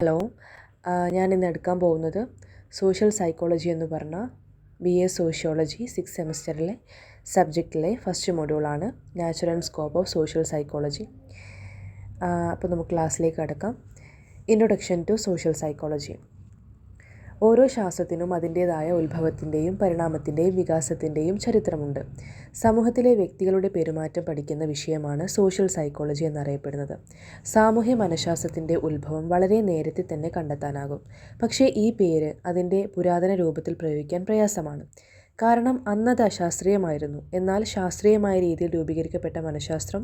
Hello, ഞാനിന്ന് എടുക്കാൻ പോകുന്നത് സോഷ്യൽ സൈക്കോളജി എന്ന് പറഞ്ഞ BA സോഷ്യോളജി 6th സെമസ്റ്ററിലെ സബ്ജക്റ്റിലെ ഫസ്റ്റ് മൊഡ്യൂളാണ് nature and scope of social psychology. അപ്പോൾ നമുക്ക് ക്ലാസ്സിലേക്ക് കടക്കാം. Introduction to social psychology. ഓരോ ശാസ്ത്രത്തിനും അതിൻ്റേതായ ഉത്ഭവത്തിൻ്റെയും പരിണാമത്തിൻ്റെയും വികാസത്തിൻ്റെയും ചരിത്രമുണ്ട്. സമൂഹത്തിലെ വ്യക്തികളുടെ പെരുമാറ്റം പഠിക്കുന്ന വിഷയമാണ് സോഷ്യൽ സൈക്കോളജി എന്നറിയപ്പെടുന്നത്. സാമൂഹ്യ മനഃശാസ്ത്രത്തിൻ്റെ ഉത്ഭവം വളരെ നേരത്തെ തന്നെ കണ്ടെത്താനാകും. പക്ഷേ ഈ പേര് അതിൻ്റെ പുരാതന രൂപത്തിൽ പ്രയോഗിക്കാൻ പ്രയാസമാണ്. കാരണം അന്നത് അശാസ്ത്രീയമായിരുന്നു. എന്നാൽ ശാസ്ത്രീയമായ രീതിയിൽ രൂപീകരിക്കപ്പെട്ട മനഃശാസ്ത്രം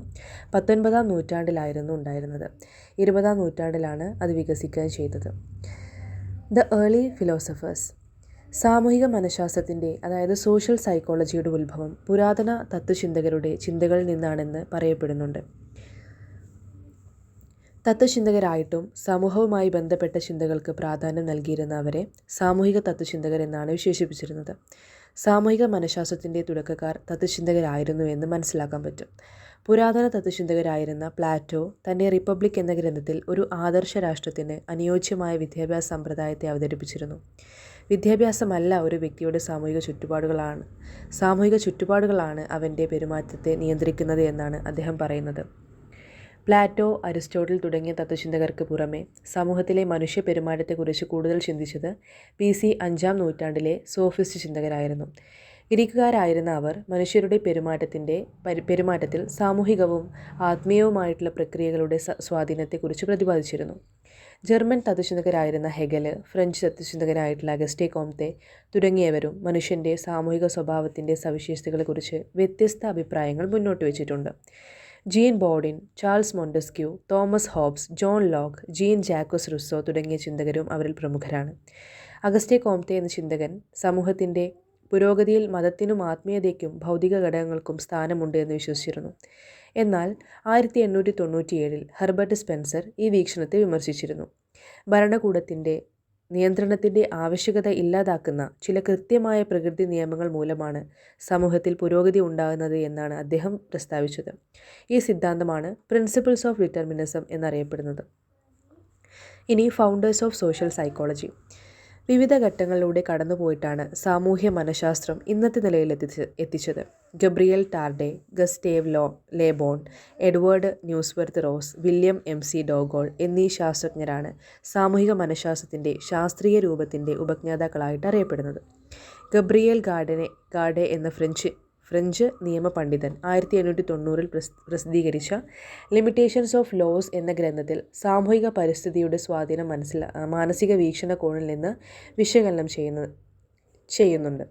19ാം നൂറ്റാണ്ടിലായിരുന്നു ഉണ്ടായിരുന്നത്. 20ാം നൂറ്റാണ്ടിലാണ് അത് വികസിക്കുകയും ചെയ്തത്. The early philosophers. സാമൂഹിക മനഃശാസ്ത്രത്തിൻ്റെ അതായത് സോഷ്യൽ സൈക്കോളജിയുടെ ഉത്ഭവം പുരാതന തത്വചിന്തകരുടെ ചിന്തകളിൽ നിന്നാണെന്ന് പറയപ്പെടുന്നുണ്ട്. തത്വചിന്തകരായിട്ടും സമൂഹവുമായി ബന്ധപ്പെട്ട ചിന്തകൾക്ക് പ്രാധാന്യം നൽകിയിരുന്ന അവരെ സാമൂഹിക തത്വചിന്തകർ എന്നാണ് വിശേഷിപ്പിച്ചിരുന്നത്. സാമൂഹിക മനഃശാസ്ത്രത്തിൻ്റെ തുടക്കക്കാർ തത്വചിന്തകരായിരുന്നു എന്ന് മനസ്സിലാക്കാൻ പറ്റും. പുരാതന തത്വചിന്തകരായിരുന്ന പ്ലാറ്റോ തൻ്റെ റിപ്പബ്ലിക് എന്ന ഗ്രന്ഥത്തിൽ ഒരു ആദർശ രാഷ്ട്രത്തിന് അനുയോജ്യമായ വിദ്യാഭ്യാസ സമ്പ്രദായത്തെ അവതരിപ്പിച്ചിരുന്നു. വിദ്യാഭ്യാസമല്ല ഒരു വ്യക്തിയുടെ സാമൂഹിക ചുറ്റുപാടുകളാണ് അവൻ്റെ പെരുമാറ്റത്തെ നിയന്ത്രിക്കുന്നത് എന്നാണ് അദ്ദേഹം പറയുന്നത്. പ്ലാറ്റോ, അരിസ്റ്റോട്ടിൽ തുടങ്ങിയ തത്വചിന്തകർക്ക് പുറമെ സമൂഹത്തിലെ മനുഷ്യ പെരുമാറ്റത്തെക്കുറിച്ച് കൂടുതൽ ചിന്തിച്ചത് BC 5ാം നൂറ്റാണ്ടിലെ സോഫിസ്റ്റ് ചിന്തകരായിരുന്നു. ഗ്രീക്കുകാരായിരുന്ന അവർ മനുഷ്യരുടെ പെരുമാറ്റത്തിൽ സാമൂഹികവും ആത്മീയവുമായിട്ടുള്ള പ്രക്രിയകളുടെ സ്വാധീനത്തെക്കുറിച്ച് പ്രതിപാദിച്ചിരുന്നു. ജർമ്മൻ തത്വചിന്തകരായിരുന്ന ഹെഗൽ, ഫ്രഞ്ച് തത്വചിന്തകനായിട്ടുള്ള അഗസ്റ്റേ കോംതെ തുടങ്ങിയവരും മനുഷ്യൻ്റെ സാമൂഹിക സ്വഭാവത്തിൻ്റെ സവിശേഷതകളെക്കുറിച്ച് വ്യത്യസ്ത അഭിപ്രായങ്ങൾ മുന്നോട്ട് വച്ചിട്ടുണ്ട്. Jean Bodin, Charles Montesquieu, Thomas Hobbes, John Locke, Jean Jacques Rousseau തുടങ്ങിയ ചിന്തകരും അവരിൽ പ്രമുഖരാണ്. അഗസ്റ്റേ കോംതെ എന്ന ചിന്തകൻ സമൂഹത്തിൻ്റെ പുരോഗതിയിൽ മതത്തിനും ആത്മീയതയ്ക്കും ഭൗതിക ഘടകങ്ങൾക്കും സ്ഥാനമുണ്ട് എന്ന് വിശ്വസിച്ചിരുന്നു. എന്നാൽ 1897 ഹെർബർട്ട് സ്പെൻസർ ഈ വീക്ഷണത്തെ വിമർശിച്ചിരുന്നു. ഭരണകൂടത്തിൻ്റെ നിയന്ത്രണത്തിൻ്റെ ആവശ്യകത ഇല്ലാതാക്കുന്ന ചില കൃത്യമായ പ്രകൃതി നിയമങ്ങൾ മൂലമാണ് സമൂഹത്തിൽ പുരോഗതി ഉണ്ടാകുന്നത് എന്നാണ് അദ്ദേഹം പ്രസ്താവിച്ചത്. ഈ സിദ്ധാന്തമാണ് പ്രിൻസിപ്പിൾസ് ഓഫ് ഡിറ്റർമിനിസം എന്നറിയപ്പെടുന്നത്. ഇനി ഫൗണ്ടേഴ്സ് ഓഫ് സോഷ്യൽ സൈക്കോളജി. വിവിധ ഘട്ടങ്ങളിലൂടെ കടന്നുപോയിട്ടാണ് സാമൂഹ്യ മനഃശാസ്ത്രം ഇന്നത്തെ നിലയിൽ എത്തിച്ചത്. Gabriel Tarde, Gustave Le Bon, Edward Alsworth Ross, William MC Dougall എന്നീ ശാസ്ത്രജ്ഞരാണ് സാമൂഹിക മനഃശാസ്ത്രത്തിൻ്റെ ശാസ്ത്രീയ രൂപത്തിൻ്റെ ഉപജ്ഞാതാക്കളായിട്ട് അറിയപ്പെടുന്നത്. ഗബ്രിയേൽ ഗാഡെ എന്ന ഫ്രഞ്ച് നിയമ പണ്ഡിതൻ 1890 പ്രസിദ്ധീകരിച്ച ലിമിറ്റേഷൻസ് ഓഫ് ലോസ് എന്ന ഗ്രന്ഥത്തിൽ സാമൂഹിക പരിസ്ഥിതിയുടെ സ്വാധീനം മാനസിക വീക്ഷണകോണിൽ നിന്ന് വിശകലനം ചെയ്യുന്നുണ്ട്.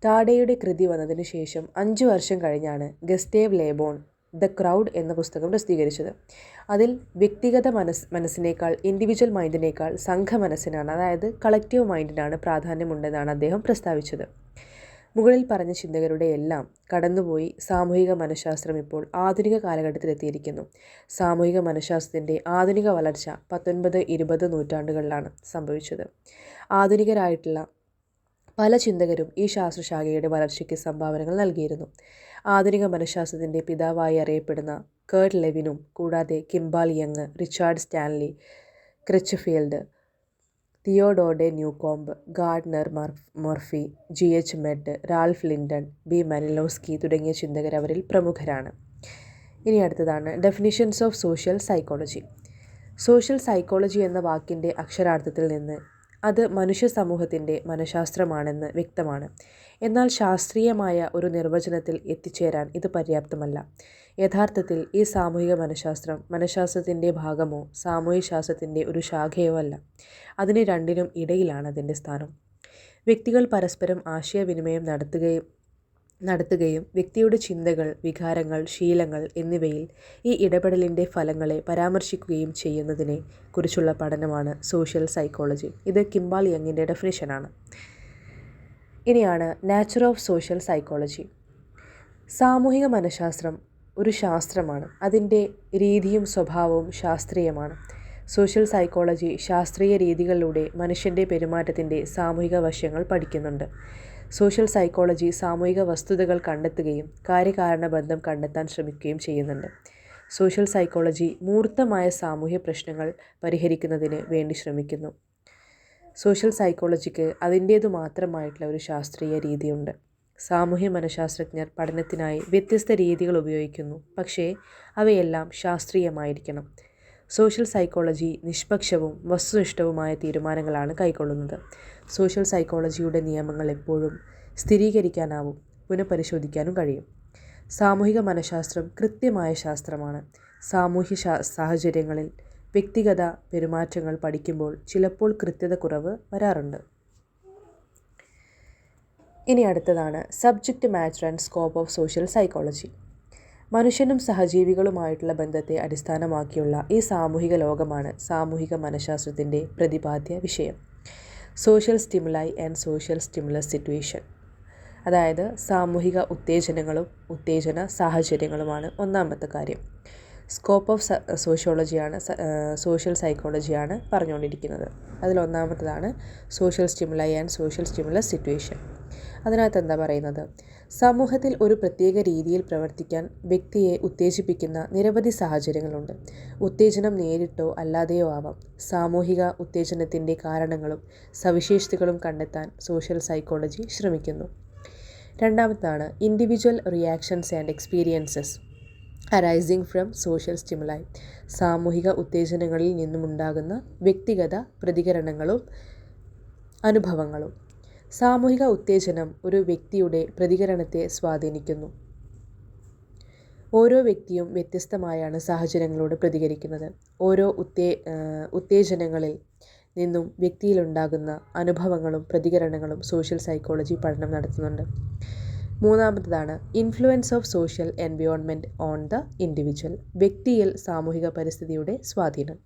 ടാഡയുടെ കൃതി വന്നതിനു ശേഷം 5 വർഷം കഴിഞ്ഞാണ് ഗസ്റ്റേവ് ലേബോൺ ദ ക്രൗഡ് എന്ന പുസ്തകം പ്രസിദ്ധീകരിച്ചത്. അതിൽ വ്യക്തിഗത മനസ്സിനേക്കാൾ ഇൻഡിവിജ്വൽ മൈൻഡിനേക്കാൾ സംഘ മനസ്സിനാണ്, അതായത് കളക്റ്റീവ് മൈൻഡിനാണ് പ്രാധാന്യമുണ്ടെന്നാണ് അദ്ദേഹം പ്രസ്താവിച്ചത്. മുകളിൽ പറഞ്ഞ ചിന്തകരുടെ എല്ലാം കടന്നുപോയി സാമൂഹിക മനഃശാസ്ത്രം ഇപ്പോൾ ആധുനിക കാലഘട്ടത്തിലെത്തിയിരിക്കുന്നു. സാമൂഹിക മനഃശാസ്ത്രത്തിൻ്റെ ആധുനിക വളർച്ച 19-20 നൂറ്റാണ്ടുകളിലാണ് സംഭവിച്ചത്. ആധുനികരായിട്ടുള്ള പല ചിന്തകരും ഈ ശാസ്ത്രശാഖയുടെ വളർച്ചയ്ക്ക് സംഭാവനകൾ നൽകിയിരുന്നു. ആധുനിക മനഃശാസ്ത്രത്തിൻ്റെ പിതാവായി അറിയപ്പെടുന്ന കേർട്ട് ലെവിനും കൂടാതെ Kimball Young, Richard Stanley, Crutchfield, Theodore Newcomb, Gardner Murphy, GH Mead, Ralph Linton, B Malinowski തുടങ്ങിയ ചിന്തകർ അവരിൽ പ്രമുഖരാണ്. ഇനി അടുത്തതാണ് definitions of social psychology. Social psychology എന്ന വാക്കിൻ്റെ അക്ഷരാർത്ഥത്തിൽ നിന്ന് അത് മനുഷ്യ സമൂഹത്തിൻ്റെ മനഃശാസ്ത്രമാണെന്ന് വ്യക്തമാണ്. എന്നാൽ ശാസ്ത്രീയമായ ഒരു നിർവചനത്തിൽ എത്തിച്ചേരാൻ ഇത് പര്യാപ്തമല്ല. യഥാർത്ഥത്തിൽ ഈ സാമൂഹിക മനഃശാസ്ത്രത്തിൻ്റെ ഭാഗമോ സാമൂഹ്യശാസ്ത്രത്തിൻ്റെ ഒരു ശാഖയോ അല്ല. അതിന് രണ്ടിനും ഇടയിലാണ് അതിൻ്റെ സ്ഥാനം. വ്യക്തികൾ പരസ്പരം ആശയവിനിമയം നടത്തുകയും വ്യക്തിയുടെ ചിന്തകൾ, വികാരങ്ങൾ, ശീലങ്ങൾ എന്നിവയിൽ ഈ ഇടപെടലിൻ്റെ ഫലങ്ങളെ പരാമർശിക്കുകയും ചെയ്യുന്നതിനെ കുറിച്ചുള്ള പഠനമാണ് സോഷ്യൽ സൈക്കോളജി. ഇത് കിംബാൽ യങ്ങിൻ്റെ ഡെഫിനിഷനാണ്. ഇനിയാണ് നാച്ചർ ഓഫ് സോഷ്യൽ സൈക്കോളജി. സാമൂഹിക മനഃശാസ്ത്രം ഒരു ശാസ്ത്രമാണ്. അതിൻ്റെ രീതിയും സ്വഭാവവും ശാസ്ത്രീയമാണ്. സോഷ്യൽ സൈക്കോളജി ശാസ്ത്രീയ രീതികളിലൂടെ മനുഷ്യൻ്റെ പെരുമാറ്റത്തിൻ്റെ സാമൂഹിക വശങ്ങൾ പഠിക്കുന്നുണ്ട്. സോഷ്യൽ സൈക്കോളജി സാമൂഹിക വസ്തുതകൾ കണ്ടെത്തുകയും കാര്യകാരണ ബന്ധം കണ്ടെത്താൻ ശ്രമിക്കുകയും ചെയ്യുന്നുണ്ട്. സോഷ്യൽ സൈക്കോളജി മൂർത്തമായ സാമൂഹ്യ പ്രശ്നങ്ങൾ പരിഹരിക്കുന്നതിന് വേണ്ടി ശ്രമിക്കുന്നു. സോഷ്യൽ സൈക്കോളജിക്ക് അതിൻ്റേതു മാത്രമായിട്ടുള്ള ഒരു ശാസ്ത്രീയ രീതിയുണ്ട്. സാമൂഹ്യ മനഃശാസ്ത്രജ്ഞർ പഠനത്തിനായി വ്യത്യസ്ത രീതികൾ ഉപയോഗിക്കുന്നു, പക്ഷേ അവയെല്ലാം ശാസ്ത്രീയമായിരിക്കണം. സോഷ്യൽ സൈക്കോളജി നിഷ്പക്ഷവും വസ്തുനിഷ്ഠവുമായ തീരുമാനങ്ങളാണ് കൈക്കൊള്ളുന്നത്. സോഷ്യൽ സൈക്കോളജിയുടെ നിയമങ്ങൾ എപ്പോഴും സ്ഥിരീകരിക്കാനാവും, പുനഃപരിശോധിക്കാനും കഴിയും. സാമൂഹിക മനഃശാസ്ത്രം കൃത്യമായ ശാസ്ത്രമാണ്. സാമൂഹ്യ സാഹചര്യങ്ങളിൽ വ്യക്തിഗത പെരുമാറ്റങ്ങൾ പഠിക്കുമ്പോൾ ചിലപ്പോൾ കൃത്യത കുറവ് വരാറുണ്ട്. ഇനി അടുത്തതാണ് subject matter and scope of social psychology. മനുഷ്യനും സഹജീവികളുമായിട്ടുള്ള ബന്ധത്തെ അടിസ്ഥാനമാക്കിയുള്ള ഈ സാമൂഹിക ലോകമാണ് സാമൂഹിക മനഃശാസ്ത്രത്തിൻ്റെ പ്രതിപാദ്യ വിഷയം. Social stimuli and social stimulus situation, അതായത് സാമൂഹിക ഉത്തേജനങ്ങളും ഉത്തേജന സാഹചര്യങ്ങളുമാണ് ഒന്നാമത്തെ കാര്യം. സ്കോപ്പ് ഓഫ് സോഷ്യൽ സൈക്കോളജിയാണ് പറഞ്ഞുകൊണ്ടിരിക്കുന്നത്. അതിലൊന്നാമത്തതാണ് social stimuli and social stimulus situation. അതിനകത്ത് എന്താ പറയുന്നത്? സമൂഹത്തിൽ ഒരു പ്രത്യേക രീതിയിൽ പ്രവർത്തിക്കാൻ വ്യക്തിയെ ഉത്തേജിപ്പിക്കുന്ന നിരവധി സാഹചര്യങ്ങളുണ്ട്. ഉത്തേജനം നേരിട്ടോ അല്ലാതെയോ ആവാം. സാമൂഹിക ഉത്തേജനത്തിൻ്റെ കാരണങ്ങളും സവിശേഷതകളും കണ്ടെത്താൻ സോഷ്യൽ സൈക്കോളജി ശ്രമിക്കുന്നു. രണ്ടാമത്താണ് individual reactions and experiences arising from social stimuli. സാമൂഹിക ഉത്തേജനങ്ങളിൽ നിന്നുമുണ്ടാകുന്ന വ്യക്തിഗത പ്രതികരണങ്ങളും അനുഭവങ്ങളും. സാമൂഹിക ഉത്തേജനം ഒരു വ്യക്തിയുടെ പ്രതികരണത്തെ സ്വാധീനിക്കുന്നു. ഓരോ വ്യക്തിയും വ്യത്യസ്തമായാണ് സാഹചര്യങ്ങളോട് പ്രതികരിക്കുന്നത്. ഓരോ ഉത്തേജനങ്ങളിൽ നിന്നും വ്യക്തിയിലുണ്ടാകുന്ന അനുഭവങ്ങളും പ്രതികരണങ്ങളും സോഷ്യൽ സൈക്കോളജി പഠനം നടത്തുന്നുണ്ട്. മൂന്നാമത്തതാണ് influence of social environment on the individual. വ്യക്തിയിൽ സാമൂഹിക പരിസ്ഥിതിയുടെ സ്വാധീനം.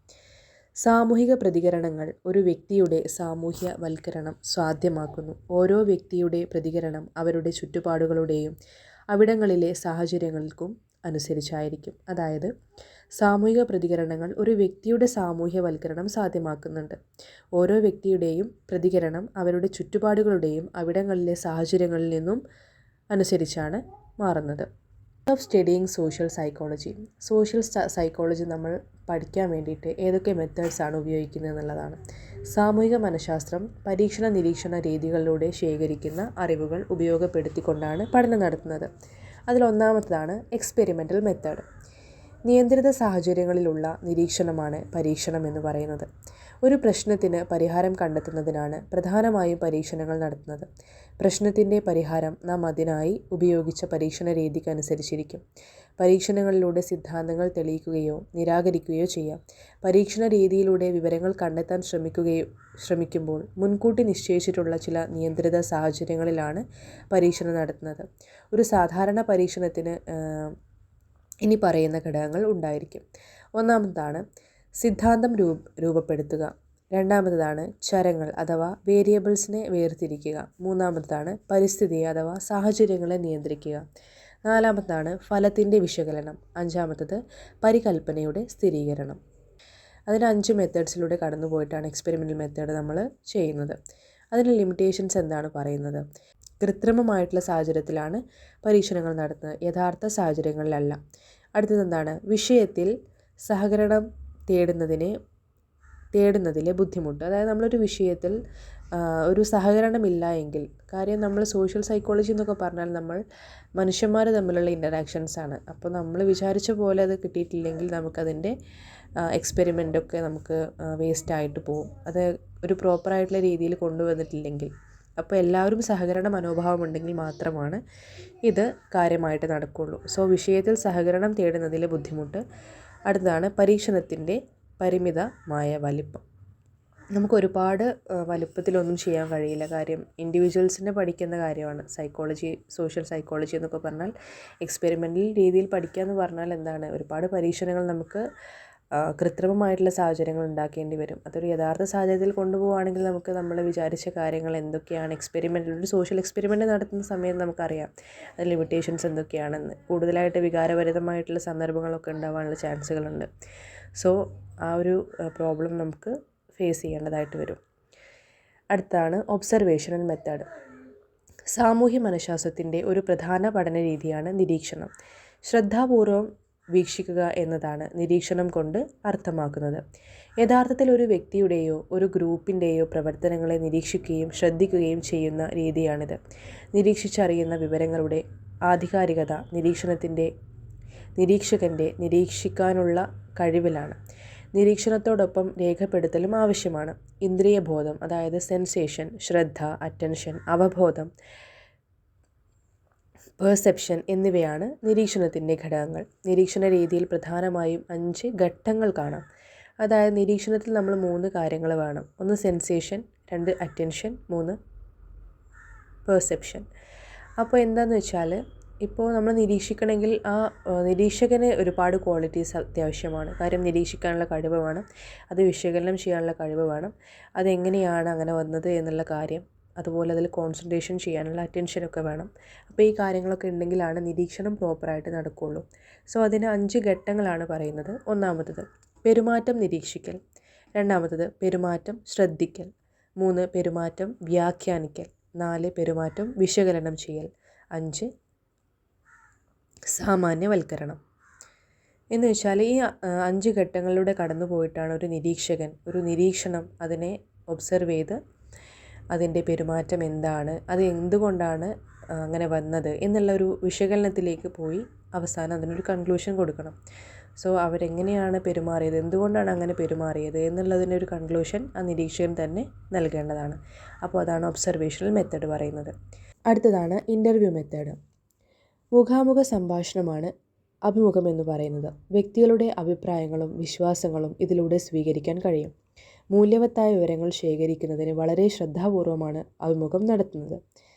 സാമൂഹിക പ്രതികരണങ്ങൾ ഒരു വ്യക്തിയുടെ സാമൂഹ്യവൽക്കരണം സാധ്യമാക്കുന്നു. ഓരോ വ്യക്തിയുടെ പ്രതികരണം അവരുടെ ചുറ്റുപാടുകളുടെയും അവിടങ്ങളിലെ സാഹചര്യങ്ങൾക്കും അനുസരിച്ചായിരിക്കും. അതായത് സാമൂഹിക പ്രതികരണങ്ങൾ ഒരു വ്യക്തിയുടെ സാമൂഹ്യവൽക്കരണം സാധ്യമാക്കുന്നുണ്ട്. ഓരോ വ്യക്തിയുടെയും പ്രതികരണം അവരുടെ ചുറ്റുപാടുകളുടെയും അവിടങ്ങളിലെ സാഹചര്യങ്ങളിൽ നിന്നും അനുസരിച്ചാണ് മാറുന്നത്. Of studying social psychology. Social psychology നമ്മൾ പഠിക്കാൻ വേണ്ടിയിട്ട് ഏതൊക്കെ മെത്തേഡ്സാണ് ഉപയോഗിക്കുന്നത് എന്നുള്ളതാണ്. സാമൂഹിക മനഃശാസ്ത്രം പരീക്ഷണ നിരീക്ഷണ രീതികളിലൂടെ ശേഖരിക്കുന്ന അറിവുകൾ ഉപയോഗപ്പെടുത്തിക്കൊണ്ടാണ് പഠനം നടത്തുന്നത്. അതിലൊന്നാമത്തതാണ് എക്സ്പെരിമെൻ്റൽ മെത്തേഡ്. നിയന്ത്രിത സാഹചര്യങ്ങളിലുള്ള നിരീക്ഷണമാണ് പരീക്ഷണം എന്ന് പറയുന്നത്. ഒരു പ്രശ്നത്തിന് പരിഹാരം കണ്ടെത്തുന്നതിനാണ് പ്രധാനമായും പരീക്ഷണങ്ങൾ നടത്തുന്നത്. പ്രശ്നത്തിൻ്റെ പരിഹാരം നാം അതിനായി ഉപയോഗിച്ച പരീക്ഷണ രീതിക്ക് അനുസരിച്ചിരിക്കും. പരീക്ഷണങ്ങളിലൂടെ സിദ്ധാന്തങ്ങൾ തെളിയിക്കുകയോ നിരാകരിക്കുകയോ ചെയ്യാം. പരീക്ഷണ രീതിയിലൂടെ വിവരങ്ങൾ കണ്ടെത്താൻ ശ്രമിക്കുമ്പോൾ മുൻകൂട്ടി നിശ്ചയിച്ചിട്ടുള്ള ചില നിയന്ത്രിത സാഹചര്യങ്ങളിലാണ് പരീക്ഷണം നടത്തുന്നത്. ഒരു സാധാരണ പരീക്ഷണത്തിന് ഇനി പറയുന്ന ഘടകങ്ങൾ ഉണ്ടായിരിക്കും. ഒന്നാമതാണ് സിദ്ധാന്തം രൂപപ്പെടുത്തുക. രണ്ടാമത്തതാണ് ചരങ്ങൾ അഥവാ വേരിയബിൾസിനെ വേർതിരിക്കുക. മൂന്നാമത്തതാണ് പരിസ്ഥിതി അഥവാ സാഹചര്യങ്ങളെ നിയന്ത്രിക്കുക. നാലാമത്താണ് ഫലത്തിൻ്റെ വിശകലനം. അഞ്ചാമത്തത് പരികൽപ്പനയുടെ സ്ഥിരീകരണം. അതിന് 5 മെത്തേഡ്സിലൂടെ കടന്നു പോയിട്ടാണ് എക്സ്പെരിമെൻ്റൽ മെത്തേഡ് നമ്മൾ ചെയ്യുന്നത്. അതിന് ലിമിറ്റേഷൻസ് എന്താണ് പറയുന്നത്? കൃത്രിമമായിട്ടുള്ള സാഹചര്യത്തിലാണ് പരീക്ഷണങ്ങൾ നടത്തുന്നത്, യഥാർത്ഥ സാഹചര്യങ്ങളിലല്ല. അടുത്തത് എന്താണ്? വിഷയത്തിൽ സഹകരണം തേടുന്നതിലെ ബുദ്ധിമുട്ട്. അതായത് നമ്മളൊരു വിഷയത്തിൽ ഒരു സഹകരണമില്ല എങ്കിൽ, കാര്യം നമ്മൾ സോഷ്യൽ സൈക്കോളജി എന്നൊക്കെ പറഞ്ഞാൽ നമ്മൾ മനുഷ്യന്മാർ തമ്മിലുള്ള ഇൻ്ററാക്ഷൻസാണ്. അപ്പോൾ നമ്മൾ വിചാരിച്ച പോലെ അത് കിട്ടിയിട്ടില്ലെങ്കിൽ നമുക്കതിൻ്റെ എക്സ്പെരിമെൻ്റൊക്കെ നമുക്ക് വേസ്റ്റായിട്ട് പോകും. അത് ഒരു പ്രോപ്പറായിട്ടുള്ള രീതിയിൽ കൊണ്ടുവന്നിട്ടില്ലെങ്കിൽ. അപ്പോൾ എല്ലാവരും സഹകരണ മനോഭാവം ഉണ്ടെങ്കിൽ മാത്രമാണ് ഇത് കാര്യമായിട്ട് നടക്കുകയുള്ളൂ. സോ വിഷയത്തിൽ സഹകരണം തേടുന്നതിലെ ബുദ്ധിമുട്ട്. അടുത്തതാണ് പരീക്ഷണത്തിൻ്റെ പരിമിതമായ വലിപ്പം. നമുക്ക് ഒരുപാട് വലുപ്പത്തിലൊന്നും ചെയ്യാൻ കഴിയില്ല. കാര്യം ഇൻഡിവിജ്വൽസിനെ പഠിക്കുന്ന കാര്യമാണ് സൈക്കോളജി, സോഷ്യൽ സൈക്കോളജി എന്നൊക്കെ പറഞ്ഞാൽ. എക്സ്പെരിമെൻ്റൽ രീതിയിൽ പഠിക്കുക എന്ന് പറഞ്ഞാൽ എന്താണ്? ഒരുപാട് പരീക്ഷണങ്ങൾ നമുക്ക് കൃത്രിമമായിട്ടുള്ള സാഹചര്യങ്ങൾ ഉണ്ടാക്കേണ്ടി വരും. അതൊരു യഥാർത്ഥ സാഹചര്യത്തിൽ കൊണ്ടുപോവുകയാണെങ്കിൽ നമുക്ക് നമ്മൾ വിചാരിച്ച കാര്യങ്ങൾ എന്തൊക്കെയാണ് ഒരു സോഷ്യൽ എക്സ്പെരിമെൻ്റ് നടത്തുന്ന സമയത്ത് നമുക്കറിയാം അതിൽ ലിമിറ്റേഷൻസ് എന്തൊക്കെയാണെന്ന്. കൂടുതലായിട്ട് വികാരഭരിതമായിട്ടുള്ള സന്ദർഭങ്ങളൊക്കെ ഉണ്ടാവാനുള്ള ചാൻസുകളുണ്ട്. സോ ആ ഒരു പ്രോബ്ലം നമുക്ക് ഫേസ് ചെയ്യേണ്ടതായിട്ട് വരും. അടുത്താണ് ഒബ്സർവേഷണൽ മെത്തേഡ്. സാമൂഹ്യ മനഃശാസ്ത്രത്തിൻ്റെ ഒരു പ്രധാന പഠന രീതിയാണ് നിരീക്ഷണം. ശ്രദ്ധാപൂർവം വീക്ഷിക്കുക എന്നതാണ് നിരീക്ഷണം കൊണ്ട് അർത്ഥമാക്കുന്നത്. യഥാർത്ഥത്തിൽ ഒരു വ്യക്തിയുടെയോ ഒരു ഗ്രൂപ്പിൻ്റെയോ പ്രവർത്തനങ്ങളെ നിരീക്ഷിക്കുകയും ശ്രദ്ധിക്കുകയും ചെയ്യുന്ന രീതിയാണിത്. നിരീക്ഷിച്ചറിയുന്ന വിവരങ്ങളുടെ ആധികാരികത നിരീക്ഷകൻ്റെ നിരീക്ഷിക്കാനുള്ള കഴിവിലാണ്. നിരീക്ഷണത്തോടൊപ്പം രേഖപ്പെടുത്തലും ആവശ്യമാണ്. ഇന്ദ്രിയബോധം, അതായത് സെൻസേഷൻ, ശ്രദ്ധ, അറ്റൻഷൻ, അവബോധം, പെർസെപ്ഷൻ എന്നിവയാണ് നിരീക്ഷണത്തിൻ്റെ ഘടകങ്ങൾ. നിരീക്ഷണ രീതിയിൽ പ്രധാനമായും 5 ഘട്ടങ്ങൾ കാണാം. അതായത് നിരീക്ഷണത്തിൽ നമ്മൾ 3 കാര്യങ്ങൾ വേണം. 1 സെൻസേഷൻ, 2 അറ്റൻഷൻ, 3 പെർസെപ്ഷൻ. അപ്പോൾ എന്താണെന്ന് വെച്ചാൽ, ഇപ്പോൾ നമ്മൾ നിരീക്ഷിക്കണമെങ്കിൽ ആ നിരീക്ഷകന് ഒരുപാട് ക്വാളിറ്റീസ് അത്യാവശ്യമാണ്. കാര്യം നിരീക്ഷിക്കാനുള്ള കഴിവ് വേണം, അത് വിശകലനം ചെയ്യാനുള്ള കഴിവ് വേണം, അതെങ്ങനെയാണ് അങ്ങനെ വന്നത് എന്നുള്ള കാര്യം, അതുപോലെ അതിൽ കോൺസെൻട്രേഷൻ ചെയ്യാനുള്ള അറ്റൻഷനൊക്കെ വേണം. അപ്പോൾ ഈ കാര്യങ്ങളൊക്കെ ഉണ്ടെങ്കിലാണ് നിരീക്ഷണം പ്രോപ്പറായിട്ട് നടക്കുകയുള്ളൂ. സോ അതിന് 5 ഘട്ടങ്ങളാണ് പറയുന്നത്. ഒന്നാമത്തത് പെരുമാറ്റം നിരീക്ഷിക്കൽ, രണ്ടാമത്തത് പെരുമാറ്റം ശ്രദ്ധിക്കൽ, 3 പെരുമാറ്റം വ്യാഖ്യാനിക്കൽ, 4 പെരുമാറ്റം വിശകലനം ചെയ്യൽ, 5 സാമാന്യവൽക്കരണം. എന്ന് വെച്ചാൽ ഈ 5 ഘട്ടങ്ങളിലൂടെ കടന്നു പോയിട്ടാണ് ഒരു നിരീക്ഷകൻ ഒരു നിരീക്ഷണം അതിനെ ഒബ്സർവ് ചെയ്ത് അതിൻ്റെ പെരുമാറ്റം എന്താണ്, അത് എന്തുകൊണ്ടാണ് അങ്ങനെ വന്നത് എന്നുള്ള ഒരു വിശകലനത്തിലേക്ക് പോയി അവസാനം അതിനൊരു കൺക്ലൂഷൻ കൊടുക്കണം. സോ അവരെങ്ങനെയാണ് പെരുമാറിയത്, എന്തുകൊണ്ടാണ് അങ്ങനെ പെരുമാറിയത് എന്നുള്ളതിനൊരു കൺക്ലൂഷൻ ആ നിരീക്ഷകൻ തന്നെ നൽകേണ്ടതാണ്. അപ്പോൾ അതാണ് ഒബ്സർവേഷണൽ മെത്തേഡ് പറയുന്നത്. അടുത്തതാണ് ഇൻ്റർവ്യൂ മെത്തേഡ്. മുഖാമുഖ സംഭാഷണമാണ് അഭിമുഖം എന്ന് പറയുന്നത്. വ്യക്തികളുടെ അഭിപ്രായങ്ങളും വിശ്വാസങ്ങളും ഇതിലൂടെ സ്വീകരിക്കാൻ കഴിയും. മൂല്യവത്തായ വിവരങ്ങൾ ശേഖരിക്കുന്നതിന് വളരെ ശ്രദ്ധാപൂർവമാണ് അഭിമുഖം നടത്തുന്നത്.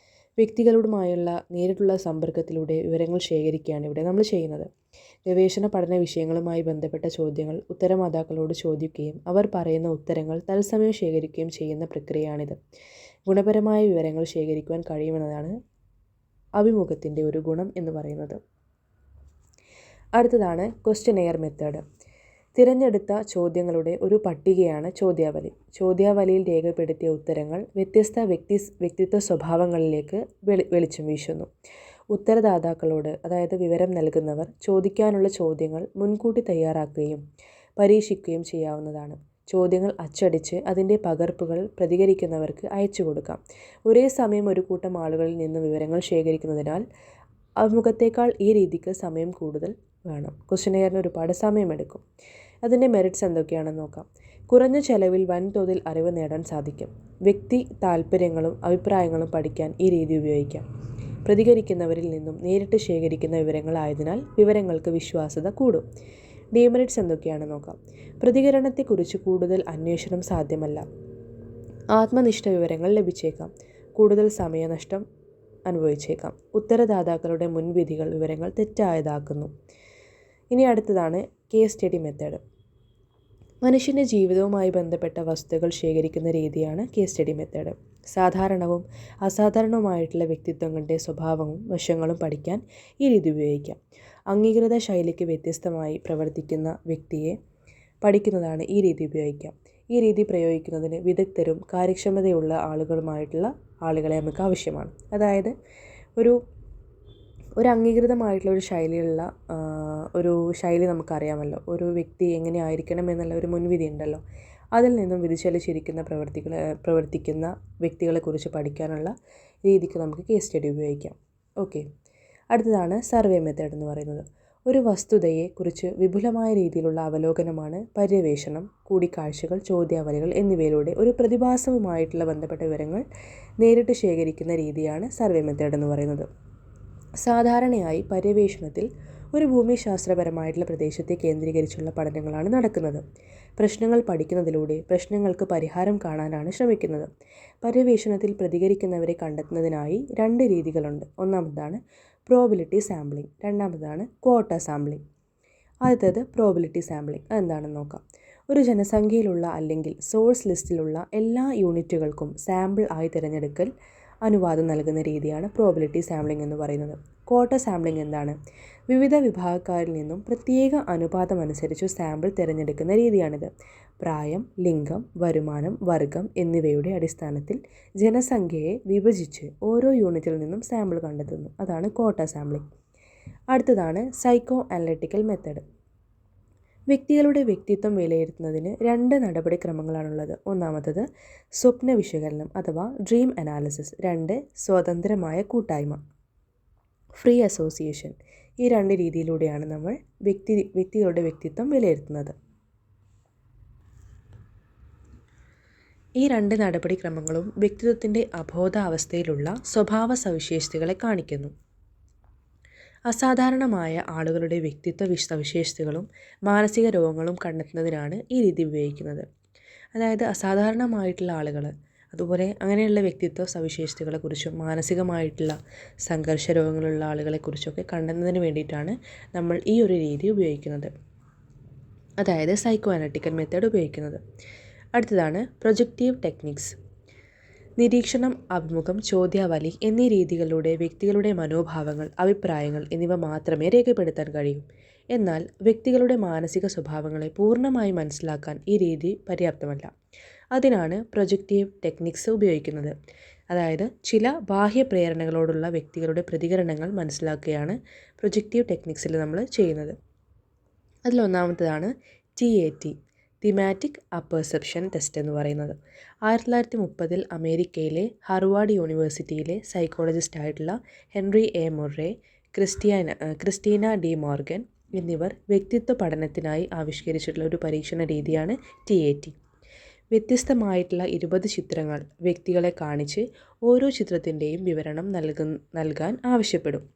വ്യക്തികളുമായുള്ള നേരിട്ടുള്ള സമ്പർക്കത്തിലൂടെ വിവരങ്ങൾ ശേഖരിക്കുകയാണ് ഇവിടെ നമ്മൾ ചെയ്യുന്നത്. ഗവേഷണ പഠന വിഷയങ്ങളുമായി ബന്ധപ്പെട്ട ചോദ്യങ്ങൾ ഉത്തരദാതാക്കളോട് ചോദിക്കുകയും അവർ പറയുന്ന ഉത്തരങ്ങൾ തത്സമയം ശേഖരിക്കുകയും ചെയ്യുന്ന പ്രക്രിയയാണിത്. ഗുണപരമായ വിവരങ്ങൾ ശേഖരിക്കുവാൻ കഴിയുമെന്നതാണ് അഭിമുഖത്തിൻ്റെ ഒരു ഗുണം എന്ന് പറയുന്നത്. അടുത്തതാണ് ക്വസ്റ്റ്യനെയർ മെത്തേഡ്. തിരഞ്ഞെടുത്ത ചോദ്യങ്ങളുടെ ഒരു പട്ടികയാണ് ചോദ്യാവലി. ചോദ്യാവലിയിൽ രേഖപ്പെടുത്തിയ ഉത്തരങ്ങൾ വ്യത്യസ്ത വ്യക്തിത്വ സ്വഭാവങ്ങളിലേക്ക് വെളിച്ചം വീശുന്നു. ഉത്തരദാതാക്കളോട്, അതായത് വിവരം നൽകുന്നവർ, ചോദിക്കാനുള്ള ചോദ്യങ്ങൾ മുൻകൂട്ടി തയ്യാറാക്കുകയും പരീക്ഷിക്കുകയും ചെയ്യാവുന്നതാണ്. ചോദ്യങ്ങൾ അച്ചടിച്ച് അതിൻ്റെ പകർപ്പുകൾ പ്രതികരിക്കുന്നവർക്ക് അയച്ചു കൊടുക്കാം. ഒരേ സമയം ഒരു കൂട്ടം ആളുകളിൽ നിന്ന് വിവരങ്ങൾ ശേഖരിക്കുന്നതിനാൽ അഭിമുഖത്തേക്കാൾ ഈ രീതിക്ക് സമയം കൂടുതൽ വേണം. ക്വസ്റ്റ്യനെയറിന് ഒരുപാട് സമയമെടുക്കും. അതിൻ്റെ മെറിറ്റ്സ് എന്തൊക്കെയാണെന്ന് നോക്കാം. കുറഞ്ഞ ചെലവിൽ വൻതോതിൽ അറിവ് നേടാൻ സാധിക്കും. വ്യക്തി താൽപ്പര്യങ്ങളും അഭിപ്രായങ്ങളും പഠിക്കാൻ ഈ രീതി ഉപയോഗിക്കാം. പ്രതികരിക്കുന്നവരിൽ നിന്നും നേരിട്ട് ശേഖരിക്കുന്ന വിവരങ്ങളായതിനാൽ വിവരങ്ങൾക്ക് വിശ്വാസ്യത കൂടും. ഡീമെറിറ്റ്സ് എന്തൊക്കെയാണെന്ന് നോക്കാം. പ്രതികരണത്തെക്കുറിച്ച് കൂടുതൽ അന്വേഷണം സാധ്യമല്ല. ആത്മനിഷ്ഠ വിവരങ്ങൾ ലഭിച്ചേക്കാം. കൂടുതൽ സമയനഷ്ടം അനുഭവിച്ചേക്കാം. ഉത്തരദാതാക്കളുടെ മുൻവിധികൾ വിവരങ്ങൾ തെറ്റായതാക്കുന്നു. ഇനി അടുത്തതാണ് കേസ് സ്റ്റഡി മെത്തേഡ്. മനുഷ്യൻ്റെ ജീവിതവുമായി ബന്ധപ്പെട്ട വസ്തുതകൾ ശേഖരിക്കുന്ന രീതിയാണ് കേസ് സ്റ്റഡി മെത്തേഡ്. സാധാരണവും അസാധാരണവുമായിട്ടുള്ള വ്യക്തിത്വങ്ങളുടെ സ്വഭാവവും വശങ്ങളും പഠിക്കാൻ ഈ രീതി ഉപയോഗിക്കാം. അംഗീകൃത ശൈലിക്ക് വ്യത്യസ്തമായി പ്രവർത്തിക്കുന്ന വ്യക്തിയെ പഠിക്കുന്നതാണ് ഈ രീതി ഉപയോഗിക്കാം. ഈ രീതി പ്രയോഗിക്കുന്നതിന് വിദഗ്ധരും കാര്യക്ഷമതയുള്ള ആളുകളെ നമുക്ക് ആവശ്യമാണ്. അതായത് ഒരു അംഗീകൃതമായിട്ടുള്ള ഒരു ശൈലിയുള്ള ഒരു ശൈലി നമുക്കറിയാമല്ലോ. ഒരു വ്യക്തി എങ്ങനെ ആയിരിക്കണം എന്നുള്ള ഒരു മുൻവിധി ഉണ്ടല്ലോ. അതിൽ നിന്നും വ്യതിചലിച്ചിരിക്കുന്ന പ്രവർത്തിക്കുന്ന വ്യക്തികളെക്കുറിച്ച് പഠിക്കാനുള്ള രീതിക്ക് നമുക്ക് കേസ് സ്റ്റഡി ഉപയോഗിക്കാം. ഓക്കെ. അടുത്തതാണ് സർവേ മെത്തേഡ് എന്ന് പറയുന്നത്. ഒരു വസ്തുതയെ കുറിച്ച് വിപുലമായ രീതിയിലുള്ള അവലോകനമാണ് പര്യവേഷണം, കൂടിക്കാഴ്ചകൾ, ചോദ്യാവലികൾ എന്നിവയിലൂടെ ഒരു പ്രതിഭാസവുമായിട്ടുള്ള ബന്ധപ്പെട്ട വിവരങ്ങൾ നേരിട്ട് ശേഖരിക്കുന്ന രീതിയാണ് സർവേ മെത്തേഡ് എന്ന് പറയുന്നത്. സാധാരണയായി പര്യവേഷണത്തിൽ ഒരു ഭൂമിശാസ്ത്രപരമായിട്ടുള്ള പ്രദേശത്തെ കേന്ദ്രീകരിച്ചുള്ള പഠനങ്ങളാണ് നടക്കുന്നത്. പ്രശ്നങ്ങൾ പഠിക്കുന്നതിലൂടെ പ്രശ്നങ്ങൾക്ക് പരിഹാരം കാണാനാണ് ശ്രമിക്കുന്നത്. പര്യവേഷണത്തിൽ പ്രതികരിക്കുന്നവരെ കണ്ടെത്തുന്നതിനായി 2 രീതികളുണ്ട്. ഒന്നാമതാണ് പ്രോബിലിറ്റി സാമ്പിളിംഗ്, രണ്ടാമതാണ് ക്വോട്ട സാമ്പിളിംഗ്. ആദ്യത്തേത് പ്രോബിലിറ്റി സാമ്പിളിംഗ്. അതെന്താണെന്ന് നോക്കാം. ഒരു ജനസംഖ്യയിലുള്ള അല്ലെങ്കിൽ സോഴ്സ് ലിസ്റ്റിലുള്ള എല്ലാ യൂണിറ്റുകൾക്കും സാമ്പിൾ ആയി തിരഞ്ഞെടുക്കൽ അനുവാദം നൽകുന്ന രീതിയാണ് പ്രോബിലിറ്റി സാമ്പിളിംഗ് എന്ന് പറയുന്നത്. ക്വോട്ട സാമ്പിളിംഗ് എന്താണ്? വിവിധ വിഭാഗക്കാരിൽ നിന്നും പ്രത്യേക അനുപാതമനുസരിച്ച് സാമ്പിൾ തിരഞ്ഞെടുക്കുന്ന രീതിയാണിത്. പ്രായം, ലിംഗം, വരുമാനം, വർഗം എന്നിവയുടെ അടിസ്ഥാനത്തിൽ ജനസംഖ്യയെ വിഭജിച്ച് ഓരോ യൂണിറ്റിൽ നിന്നും സാമ്പിൾ കണ്ടെത്തുന്നു. അതാണ് ക്വോട്ട സാമ്പിളിംഗ്. അടുത്തതാണ് സൈക്കോ അനലിറ്റിക്കൽ മെത്തേഡ്. വ്യക്തികളുടെ വ്യക്തിത്വം വിലയിരുത്തുന്നതിന് 2 നടപടിക്രമങ്ങളാണുള്ളത്. ഒന്നാമത്തത് സ്വപ്ന വിശകലനം അഥവാ ഡ്രീം അനാലിസിസ്. 2 സ്വതന്ത്രമായ കൂട്ടായ്മ ഫ്രീ അസോസിയേഷൻ. ഈ 2 രീതിയിലൂടെയാണ് നമ്മൾ വ്യക്തികളുടെ വ്യക്തിത്വം വിലയിരുത്തുന്നത്. ഈ 2 നടപടിക്രമങ്ങളും വ്യക്തിത്വത്തിൻ്റെ അബോധാവസ്ഥയിലുള്ള സ്വഭാവ സവിശേഷതകളെ കാണിക്കുന്നു. അസാധാരണമായ ആളുകളുടെ വ്യക്തിത്വ സവിശേഷതകളും മാനസിക രോഗങ്ങളും കണ്ടെത്തുന്നതിനാണ് ഈ രീതി ഉപയോഗിക്കുന്നത്. അതായത് അസാധാരണമായിട്ടുള്ള ആളുകൾ, അതുപോലെ അങ്ങനെയുള്ള വ്യക്തിത്വ സവിശേഷതകളെക്കുറിച്ചും മാനസികമായിട്ടുള്ള സംഘർഷ രോഗങ്ങളുള്ള ആളുകളെക്കുറിച്ചൊക്കെ കണ്ടെത്തുന്നതിന് വേണ്ടിയിട്ടാണ് നമ്മൾ ഈ ഒരു രീതി ഉപയോഗിക്കുന്നത്, അതായത് സൈക്കോ അനലിറ്റിക്കൽ മെത്തേഡ് ഉപയോഗിക്കുന്നത്. അടുത്തതാണ് പ്രൊജക്റ്റീവ് ടെക്നിക്സ്. നിരീക്ഷണം, അഭിമുഖം, ചോദ്യാവലി എന്നീ രീതികളിലൂടെ വ്യക്തികളുടെ മനോഭാവങ്ങൾ, അഭിപ്രായങ്ങൾ എന്നിവ മാത്രമേ രേഖപ്പെടുത്താൻ കഴിയൂ. എന്നാൽ വ്യക്തികളുടെ മാനസിക സ്വഭാവങ്ങളെ പൂർണ്ണമായി മനസ്സിലാക്കാൻ ഈ രീതി പര്യാപ്തമല്ല. അതിനാണ് പ്രൊജക്റ്റീവ് ടെക്നിക്സ് ഉപയോഗിക്കുന്നത്. അതായത് ചില ബാഹ്യ പ്രേരണകളോടുള്ള വ്യക്തികളുടെ പ്രതികരണങ്ങൾ മനസ്സിലാക്കുകയാണ് പ്രൊജക്റ്റീവ് ടെക്നിക്സിൽ നമ്മൾ ചെയ്യുന്നത്. അതിലൊന്നാമത്തേതാണ് TAT, തിമാറ്റിക് അപ്പെർസെപ്ഷൻ ടെസ്റ്റ് എന്ന് പറയുന്നത്. 1930 അമേരിക്കയിലെ ഹാർവാർഡ് യൂണിവേഴ്സിറ്റിയിലെ സൈക്കോളജിസ്റ്റായിട്ടുള്ള Henry A Murray, Christina D Morgan എന്നിവർ വ്യക്തിത്വ പഠനത്തിനായി ആവിഷ്കരിച്ചിട്ടുള്ള ഒരു പരീക്ഷണ രീതിയാണ് TAT. വ്യത്യസ്തമായിട്ടുള്ള 20 ചിത്രങ്ങൾ വ്യക്തികളെ കാണിച്ച് ഓരോ ചിത്രത്തിൻ്റെയും വിവരണം നൽകാൻ ആവശ്യപ്പെടും.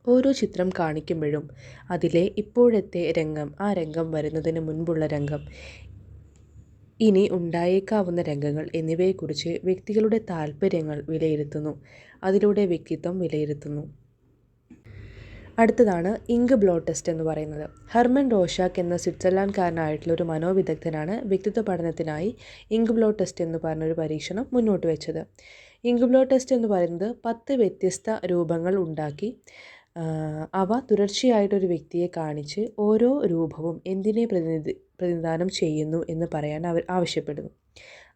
ഓരോ ചിത്രം കാണിക്കുമ്പോഴും അതിലെ ഇപ്പോഴത്തെ രംഗം, ആ രംഗം വരുന്നതിന് മുൻപുള്ള രംഗം, ഇനി ഉണ്ടായേക്കാവുന്ന രംഗങ്ങൾ എന്നിവയെക്കുറിച്ച് വ്യക്തികളുടെ താല്പര്യങ്ങൾ വിലയിരുത്തുന്നു. അതിലൂടെ വ്യക്തിത്വം വിലയിരുത്തുന്നു. അടുത്തതാണ് ഇങ്ക് ബ്ലോട്ട് ടെസ്റ്റ് എന്ന് പറയുന്നത്. ഹെർമൻ റോഷാക്ക് എന്ന സ്വിറ്റ്സർലാൻഡ്കാരനായിട്ടുള്ള ഒരു മനോവിദഗ്ധനാണ് വ്യക്തിത്വ പഠനത്തിനായി ഇങ്ക് ബ്ലോട്ട് ടെസ്റ്റ് എന്ന് പറഞ്ഞൊരു പരീക്ഷണം മുന്നോട്ട് വെച്ചത്. ഇങ്ക് ബ്ലോട്ട് ടെസ്റ്റ് എന്ന് പറയുന്നത് 10 വ്യത്യസ്ത രൂപങ്ങൾ ഉണ്ടാക്കി അവ തുടർച്ചയായിട്ടൊരു വ്യക്തിയെ കാണിച്ച് ഓരോ രൂപവും എന്തിനെ പ്രതിനിധാനം ചെയ്യുന്നു എന്ന് പറയാൻ അവർ ആവശ്യപ്പെടുന്നു.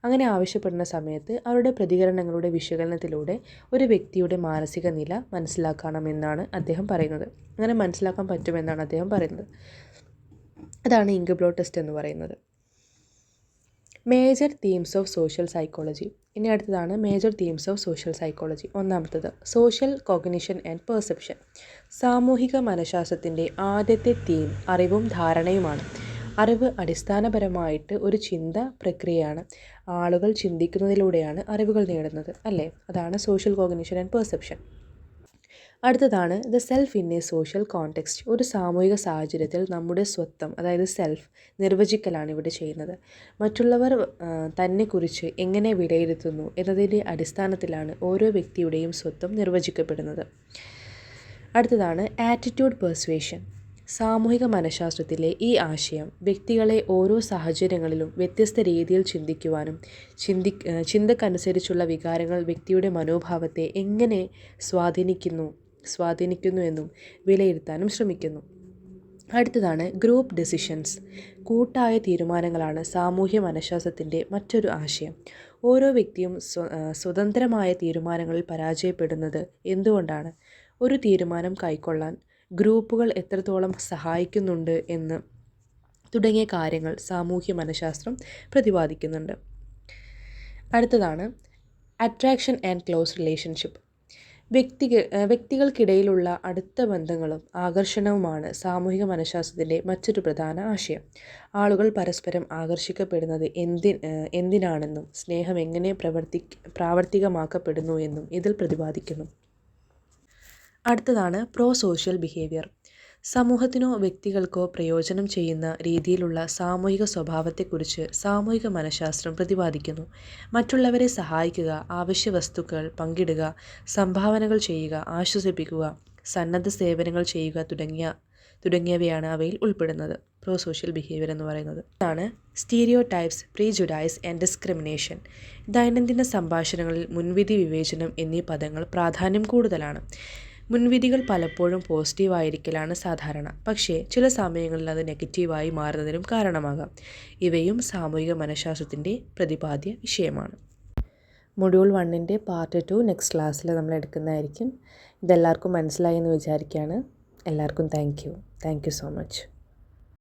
അങ്ങനെ ആവശ്യപ്പെടുന്ന സമയത്ത് അവരുടെ പ്രതികരണങ്ങളുടെ വിശകലനത്തിലൂടെ ഒരു വ്യക്തിയുടെ മാനസിക നില മനസ്സിലാക്കണമെന്നാണ് അദ്ദേഹം പറയുന്നത്. അങ്ങനെ മനസ്സിലാക്കാൻ പറ്റുമെന്നാണ് അദ്ദേഹം പറയുന്നത്. അതാണ് ഇങ്ക് ബ്ലോട്ട് ടെസ്റ്റ് എന്ന് പറയുന്നത്. Major themes of social psychology. ഇനി അടുത്തതാണ് major themes of social psychology. ഒന്നാമത്തത് സോഷ്യൽ കോഗ്നിഷൻ ആൻഡ് പെർസെപ്ഷൻ. സാമൂഹിക മനഃശാസ്ത്രത്തിൻ്റെ ആദ്യത്തെ തീം അറിവും ധാരണയുമാണ്. അറിവ് അടിസ്ഥാനപരമായിട്ട് ഒരു ചിന്ത പ്രക്രിയയാണ്. ആളുകൾ ചിന്തിക്കുന്നതിലൂടെയാണ് അറിവുകൾ നേടുന്നത്, അല്ലേ? അതാണ് സോഷ്യൽ കോഗ്നിഷൻ ആൻഡ് പെർസെപ്ഷൻ. അടുത്തതാണ് the self in A social context. ഒരു സാമൂഹിക സാഹചര്യത്തിൽ നമ്മുടെ സ്വത്വം, അതായത് സെൽഫ് നിർവചിക്കലാണ് ഇവിടെ ചെയ്യുന്നത്. മറ്റുള്ളവർ തന്നെക്കുറിച്ച് എങ്ങനെ വിലയിരുത്തുന്നു എന്നതിൻ്റെ അടിസ്ഥാനത്തിലാണ് ഓരോ വ്യക്തിയുടെയും സ്വത്വം നിർവചിക്കപ്പെടുന്നത്. അടുത്തതാണ് ആറ്റിറ്റ്യൂഡ് പെർസ്വേഷൻ. സാമൂഹിക മനഃശാസ്ത്രത്തിലെ ഈ ആശയം വ്യക്തികളെ ഓരോ സാഹചര്യങ്ങളിലും വ്യത്യസ്ത രീതിയിൽ ചിന്തിക്കുവാനും ചിന്തക്കനുസരിച്ചുള്ള വികാരങ്ങൾ വ്യക്തിയുടെ മനോഭാവത്തെ എങ്ങനെ സ്വാധീനിക്കുന്നു എന്നും വിലയിരുത്താനും ശ്രമിക്കുന്നു. അടുത്തതാണ് ഗ്രൂപ്പ് ഡെസിഷൻസ്. കൂട്ടായ തീരുമാനങ്ങളാണ് സാമൂഹ്യ മനഃശാസ്ത്രത്തിൻ്റെ മറ്റൊരു ആശയം. ഓരോ വ്യക്തിയും സ്വതന്ത്രമായ തീരുമാനങ്ങളിൽ പരാജയപ്പെടുന്നത് എന്തുകൊണ്ടാണ്? ഒരു തീരുമാനം കൈക്കൊള്ളാൻ ഗ്രൂപ്പുകൾ എത്രത്തോളം സഹായിക്കുന്നുണ്ട് എന്ന് തുടങ്ങിയ കാര്യങ്ങൾ സാമൂഹ്യ മനഃശാസ്ത്രം പ്രതിപാദിക്കുന്നുണ്ട്. അടുത്തതാണ് അട്രാക്ഷൻ ആൻഡ് ക്ലോസ് റിലേഷൻഷിപ്പ്. വ്യക്തികൾക്കിടയിലുള്ള അടുത്ത ബന്ധങ്ങളും ആകർഷണവുമാണ് സാമൂഹിക മനഃശാസ്ത്രത്തിൻ്റെ മറ്റൊരു പ്രധാന ആശയം. ആളുകൾ പരസ്പരം ആകർഷിക്കപ്പെടുന്നത് എന്തിനാണെന്നും സ്നേഹം എങ്ങനെ പ്രാവർത്തികമാക്കപ്പെടുന്നു എന്നും ഇതിൽ പ്രതിപാദിക്കുന്നു. അടുത്തതാണ് പ്രോ സോഷ്യൽ ബിഹേവിയർ. സമൂഹത്തിനോ വ്യക്തികൾക്കോ പ്രയോജനം ചെയ്യുന്ന രീതിയിലുള്ള സാമൂഹിക സ്വഭാവത്തെക്കുറിച്ച് സാമൂഹിക മനഃശാസ്ത്രം പ്രതിപാദിക്കുന്നു. മറ്റുള്ളവരെ സഹായിക്കുക, ആവശ്യ വസ്തുക്കൾ പങ്കിടുക, സംഭാവനകൾ ചെയ്യുക, ആശ്വസിപ്പിക്കുക, സന്നദ്ധ സേവനങ്ങൾ ചെയ്യുക തുടങ്ങിയവയാണ് അവയിൽ ഉൾപ്പെടുന്നത്. പ്രോ സോഷ്യൽ ബിഹേവിയർ എന്ന് പറയുന്നത്. ഇതാണ് സ്റ്റീരിയോ ടൈപ്സ്, പ്രീജുഡൈസ് ആൻഡ് ഡിസ്ക്രിമിനേഷൻ. ദൈനംദിന സംഭാഷണങ്ങളിൽ മുൻവിധി, വിവേചനം എന്നീ പദങ്ങൾ പ്രാധാന്യം കൂടുതലാണ്. മുൻവിധികൾ പലപ്പോഴും പോസിറ്റീവായിരിക്കലാണ് സാധാരണ, പക്ഷേ ചില സമയങ്ങളിൽ അത് നെഗറ്റീവായി മാറുന്നതിനും കാരണമാകാം. ഇവയും സാമൂഹിക മനഃശാസ്ത്രത്തിൻ്റെ പ്രതിപാദ്യ വിഷയമാണ്. മൊഡ്യൂൾ 1ൻ്റെ പാർട്ട് 2 നെക്സ്റ്റ് ക്ലാസ്സിൽ നമ്മൾ എടുക്കുന്നതായിരിക്കും. ഇതെല്ലാവർക്കും മനസ്സിലായി എന്ന് വിചാരിക്കുകയാണ്. എല്ലാവർക്കും താങ്ക് യു സോ മച്ച്.